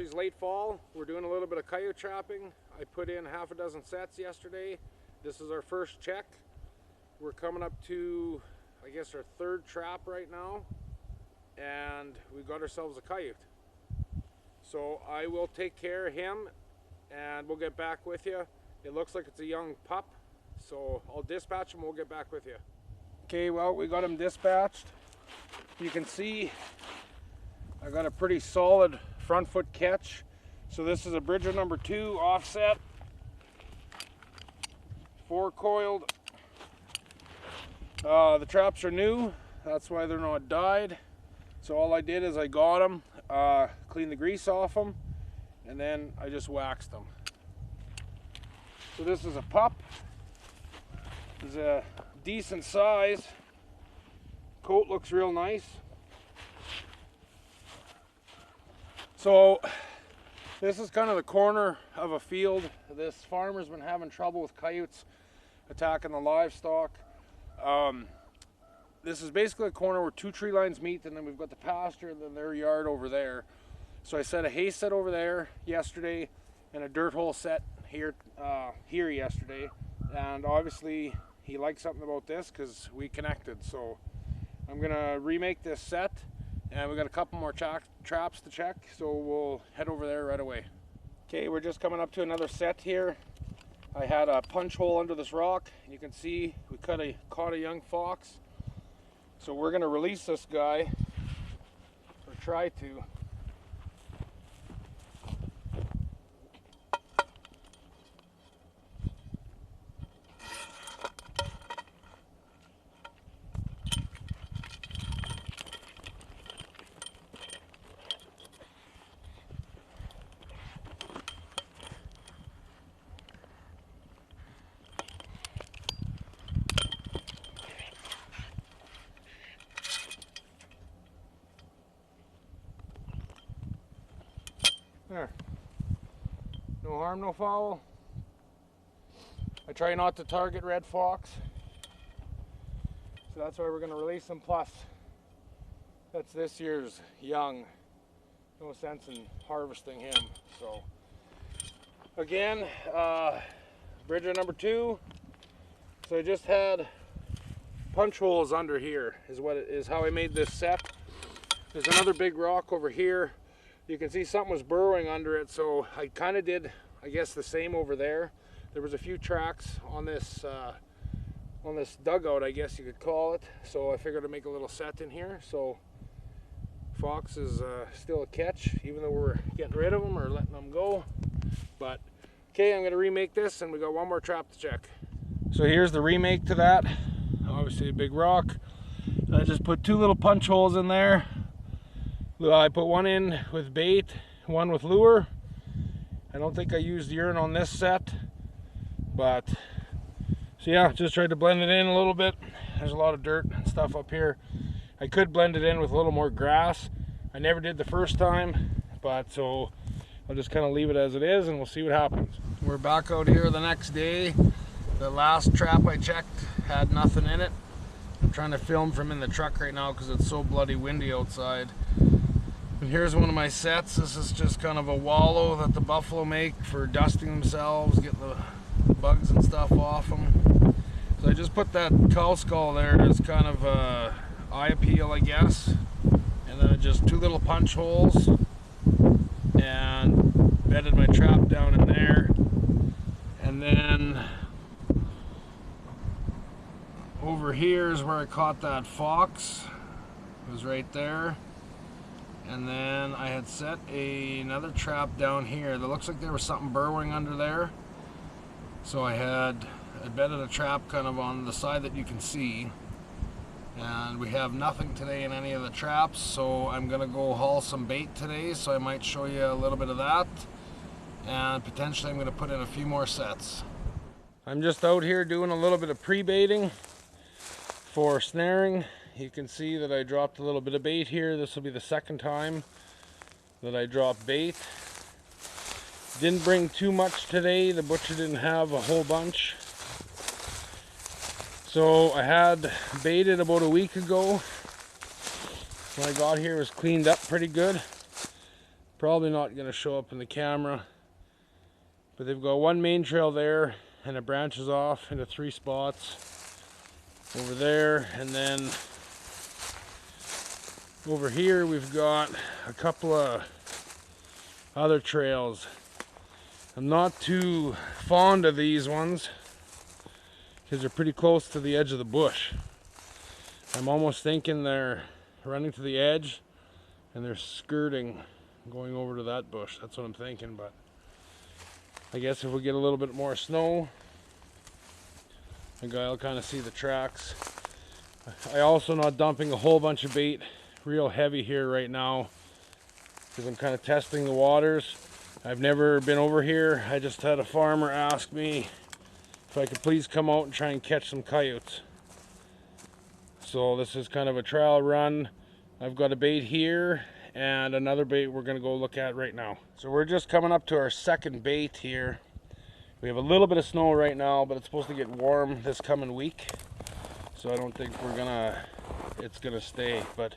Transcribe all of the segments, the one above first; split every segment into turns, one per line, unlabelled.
Actually, it's late fall. We're doing a little bit of coyote trapping. I put in half a dozen sets yesterday. This is our first check. We're coming up to, I guess, our third trap right now, and we got ourselves a coyote. So I will take care of him and we'll get back with you. It looks like it's a young pup, so I'll dispatch him. We'll get back with you. Okay, well, we got him dispatched. You can see I got a pretty solid front foot catch. So this is a Bridger number 2 offset, 4 coiled. The traps are new, that's why they're not dyed. So all I did is I got them, cleaned the grease off them, and then I just waxed them. So this is a pup. It's a decent size. Coat looks real nice. So this is kind of the corner of a field. This farmer's been having trouble with coyotes attacking the livestock. This is basically a corner where 2 tree lines meet, and then we've got the pasture and then their yard over there. So I set a hay set over there yesterday and a dirt hole set here yesterday, and obviously he liked something about this because we connected. So I'm gonna remake this set, and we got a couple more traps to check, so we'll head over there right away. Okay, we're just coming up to another set here. I had a punch hole under this rock. You can see we caught a young fox. So we're gonna release this guy, or try to. There. No harm, no foul. I try not to target red fox, so that's why we're going to release him. Plus, that's this year's young. No sense in harvesting him. So, again, Bridger number 2. So I just had punch holes under here. Is how I made this set. There's another big rock over here. You can see something was burrowing under it, so I kind of did, I guess, the same over there. There was a few tracks on this dugout, I guess you could call it. So I figured to make a little set in here. So fox is still a catch, even though we're getting rid of them or letting them go. But okay, I'm going to remake this, and we got one more trap to check. So here's the remake to that. Obviously a big rock. I just put 2 little punch holes in there. I put one in with bait, one with lure. I don't think I used urine on this set, but so yeah, just tried to blend it in a little bit. There's a lot of dirt and stuff up here. I could blend it in with a little more grass. I never did the first time, but so I'll just kind of leave it as it is and we'll see what happens. We're back out here the next day. The last trap I checked had nothing in it. I'm trying to film from in the truck right now because it's so bloody windy outside. And here's one of my sets. This is just kind of a wallow that the buffalo make for dusting themselves, getting the bugs and stuff off them. So I just put that cow skull there as kind of a eye appeal, I guess. And then just 2 little punch holes and bedded my trap down in there. And then over here is where I caught that fox. It was right there. And then I had set another trap down here. That looks like there was something burrowing under there. So I bedded a trap kind of on the side that you can see. And we have nothing today in any of the traps, so I'm gonna go haul some bait today, so I might show you a little bit of that. And potentially I'm gonna put in a few more sets. I'm just out here doing a little bit of pre-baiting for snaring. You can see that I dropped a little bit of bait here. This will be the second time that I dropped bait. Didn't bring too much today. The butcher didn't have a whole bunch. So I had baited about a week ago. When I got here, it was cleaned up pretty good. Probably not going to show up in the camera, but they've got one main trail there, and it branches off into 3 spots over there, and then over here we've got a couple of other trails. I'm not too fond of these ones because they're pretty close to the edge of the bush. I'm almost thinking they're running to the edge and they're skirting, going over to that bush. That's what I'm thinking, but I guess if we get a little bit more snow, the guy will kind of see the tracks. I also not dumping a whole bunch of bait real heavy here right now because I'm kind of testing the waters. I've never been over here. I just had a farmer ask me if I could please come out and try and catch some coyotes. So this is kind of a trial run. I've got a bait here and another bait we're going to go look at right now. So we're just coming up to our second bait here. We have a little bit of snow right now, but it's supposed to get warm this coming week. So I don't think it's gonna stay. But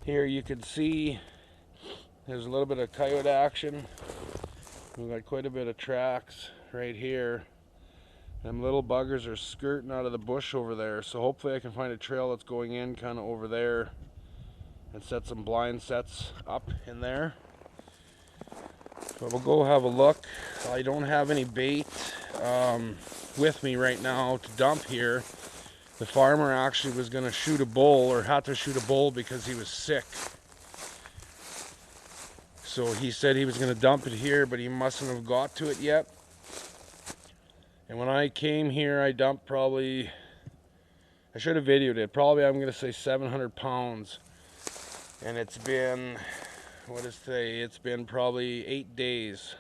here you can see there's a little bit of coyote action. We've got quite a bit of tracks right here. Them little buggers are skirting out of the bush over there. So hopefully I can find a trail that's going in kind of over there and set some blind sets up in there. So we'll go have a look. I don't have any bait with me right now to dump here. The farmer actually was going to shoot a bull, or had to shoot a bull because he was sick. So he said he was going to dump it here, but he mustn't have got to it yet. And when I came here, I dumped probably, I should have videoed it, probably I'm going to say 700 pounds. And it's been, what is today? It's been probably 8 days,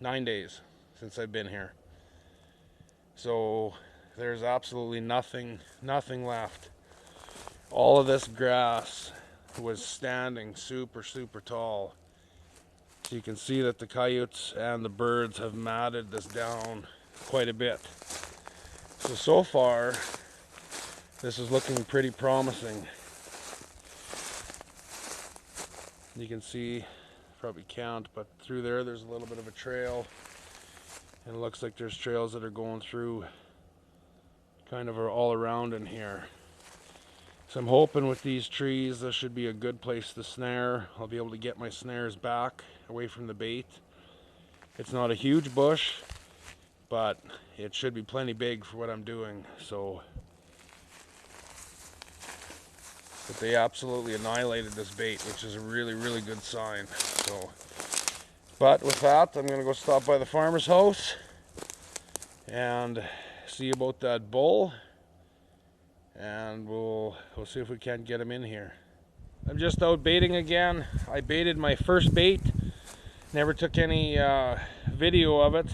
9 days since I've been here. So there's absolutely nothing left. All of this grass was standing super tall. So you can see that the coyotes and the birds have matted this down quite a bit. So far, this is looking pretty promising. You can see, probably can't, but through there's a little bit of a trail. And it looks like there's trails that are going through kind of all around in here. So I'm hoping with these trees this should be a good place to snare. I'll be able to get my snares back away from the bait. It's not a huge bush, but it should be plenty big for what I'm doing. So, but they absolutely annihilated this bait, which is a really good sign. So, but with that, I'm gonna go stop by the farmer's house and see about that bull, and we'll see if we can't get him in here. I'm just out baiting again. I baited my first bait, never took any video of it,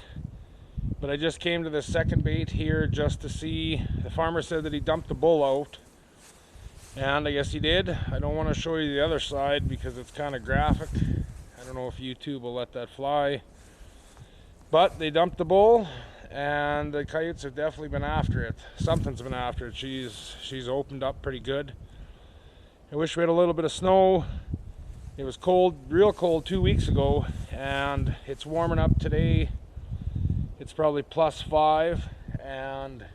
but I just came to the second bait here just to see. The farmer said that he dumped the bull out, and I guess he did. I don't want to show you the other side because it's kind of graphic. I don't know if YouTube will let that fly, but they dumped the bull. And the coyotes have definitely been after it. Something's been after it. She's opened up pretty good. I wish we had a little bit of snow. It was cold, real cold 2 weeks ago, and it's warming up today. It's probably +5, and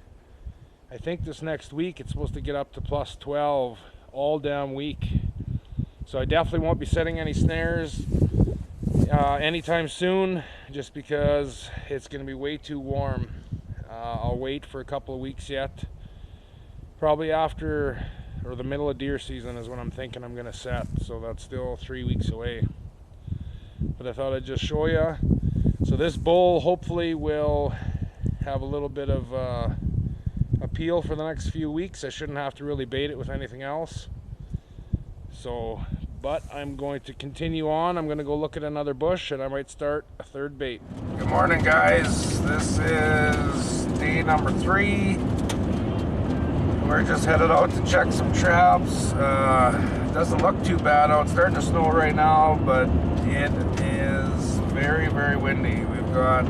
I think this next week it's supposed to get up to +12 all damn week. So I definitely won't be setting any snares anytime soon, just because it's going to be way too warm. I'll wait for a couple of weeks yet. Probably after, or the middle of deer season is when I'm thinking I'm going to set. So that's still 3 weeks away. But I thought I'd just show you. So this bull hopefully will have a little bit of appeal for the next few weeks. I shouldn't have to really bait it with anything else. So, but I'm going to continue on. I'm going to go look at another bush, and I might start a third bait. Good morning, guys. This is day number 3. We're just headed out to check some traps. It doesn't look too bad out. It's starting to snow right now, but it is very windy. We've got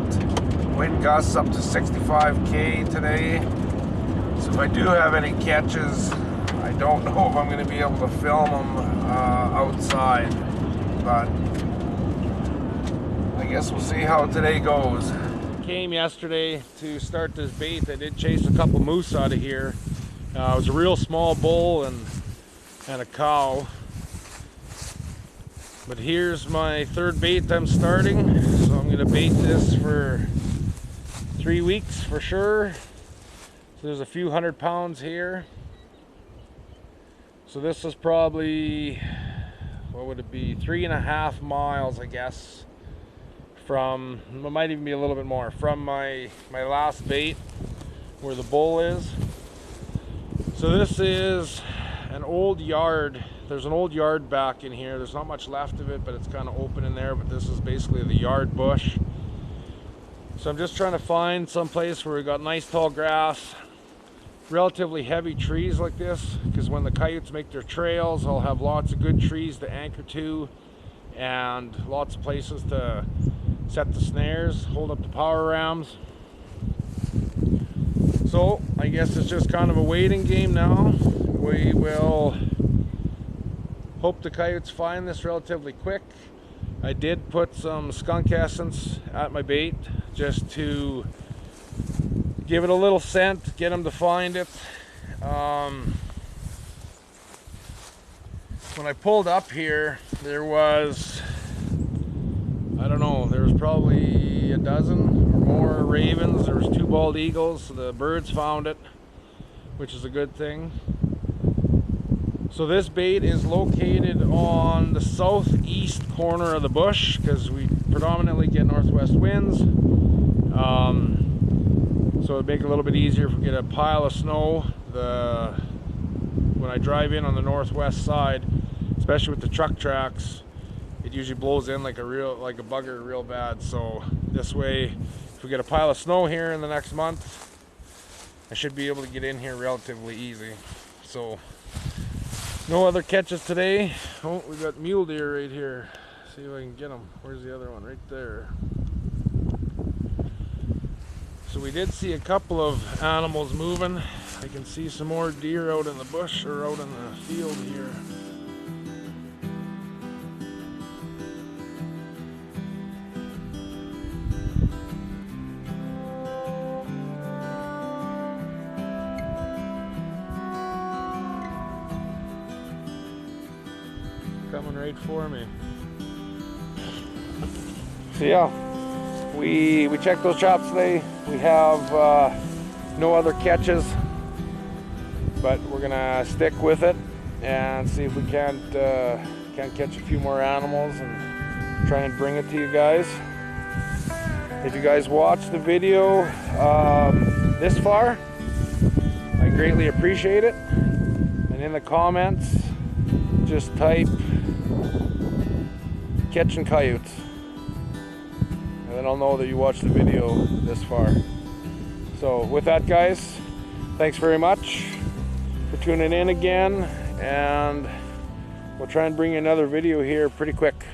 wind gusts up to 65 km today. So if I do have any catches, I don't know if I'm going to be able to film them outside, but guess we'll see how today goes. Came yesterday to start this bait. I did chase a couple moose out of here. It was a real small bull and a cow. But here's my third bait I'm starting. So I'm gonna bait this for 3 weeks for sure. So there's a few 100 pounds here. So this is probably, what would it be, 3.5 miles, I guess, from, it might even be a little bit more, from my last bait where the bull is. So this is an old yard. There's an old yard back in here. There's not much left of it, but it's kind of open in there. But this is basically the yard bush. So I'm just trying to find some place where we got nice tall grass, relatively heavy trees like this, because when the coyotes make their trails, I'll have lots of good trees to anchor to and lots of places to set the snares, hold up the power rams. So I guess it's just kind of a waiting game now. We will hope the coyotes find this relatively quick. I did put some skunk essence at my bait just to give it a little scent, get them to find it. When I pulled up here, there was, I don't know, there was probably a dozen or more ravens. There was 2 bald eagles, so the birds found it, which is a good thing. So this bait is located on the southeast corner of the bush because we predominantly get northwest winds. So it'd make it a little bit easier if we get a pile of snow. When I drive in on the northwest side, especially with the truck tracks, it usually blows in like a bugger real bad. So this way, if we get a pile of snow here in the next month, I should be able to get in here relatively easy. So no other catches today. Oh, we got mule deer right here. See if I can get them. Where's the other one? Right there. So we did see a couple of animals moving. I can see some more deer out in the bush or out in the field here. Coming right for me. So yeah, we checked those traps today. We have no other catches, but we're gonna stick with it and see if we can't catch a few more animals and try and bring it to you guys. If you guys watched the video this far, I greatly appreciate it. And in the comments, just type catching coyotes, and then I'll know that you watched the video this far. So with that, guys, thanks very much for tuning in again, and we'll try and bring you another video here pretty quick.